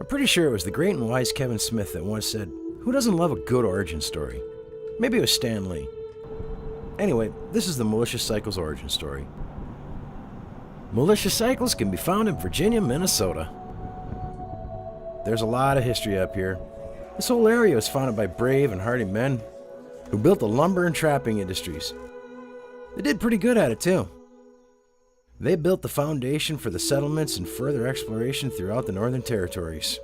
pretty sure it was the great and wise Kevin Smith that once said, "Who doesn't love a good origin story?" Maybe it was Stan Lee. Anyway, this is the Militia Cycles origin story. Militia Cycles can be found in Virginia, Minnesota. There's a lot of history up here. This whole area was founded by brave and hardy men who built the lumber and trapping industries. They did pretty good at it too. They built the foundation for the settlements and further exploration throughout the Northern Territories.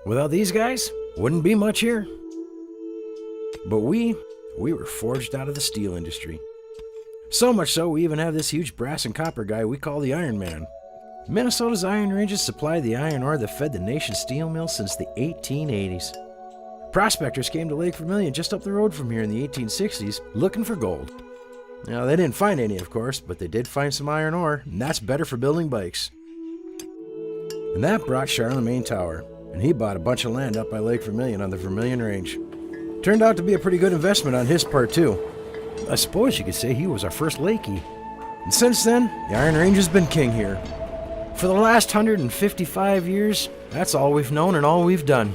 Without these guys, wouldn't be much here. But we were forged out of the steel industry. So much so, we even have this huge brass and copper guy we call the Iron Man. Minnesota's iron ranges supplied the iron ore that fed the nation's steel mills since the 1880s. Prospectors came to Lake Vermilion just up the road from here in the 1860s looking for gold. Now, they didn't find any, of course, but they did find some iron ore, and that's better for building bikes. And that brought Charlemagne Tower, and he bought a bunch of land up by Lake Vermilion on the Vermilion Range. Turned out to be a pretty good investment on his part, too. I suppose you could say he was our first Lakey. And since then, the Iron Range has been king here. For the last 155 years, that's all we've known and all we've done.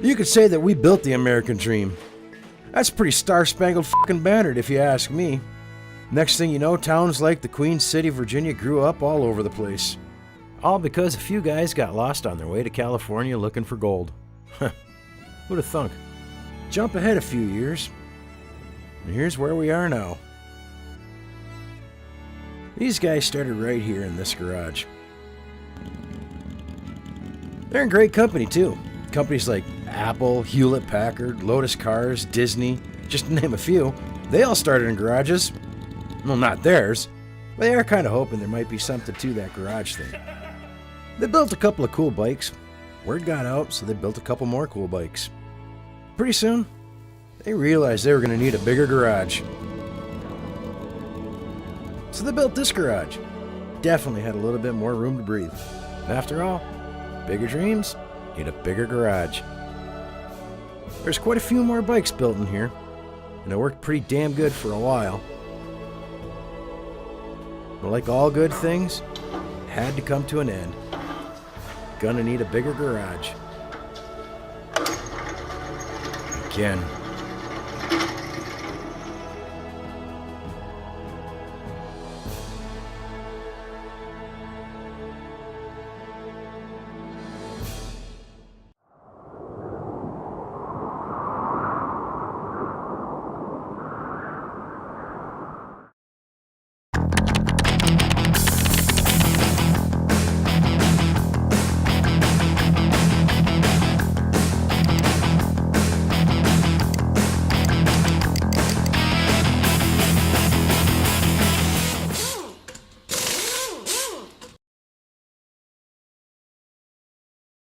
You could say that we built the American dream. That's pretty star-spangled fucking bannered if you ask me. Next thing you know, towns like the Queen City, Virginia grew up all over the place. All because a few guys got lost on their way to California looking for gold. Who'd have thunk? Jump ahead a few years, and here's where we are now. These guys started right here in this garage. They're in great company too. Companies like Apple, Hewlett-Packard, Lotus Cars, Disney, just to name a few. They all started in garages. Well, not theirs, but they are kind of hoping there might be something to that garage thing. They built a couple of cool bikes. Word got out, so they built a couple more cool bikes. Pretty soon, they realized they were going to need a bigger garage. So they built this garage. Definitely had a little bit more room to breathe. After all, bigger dreams need a bigger garage. There's quite a few more bikes built in here, and it worked pretty damn good for a while. But like all good things, it had to come to an end. Gonna need a bigger garage. Again.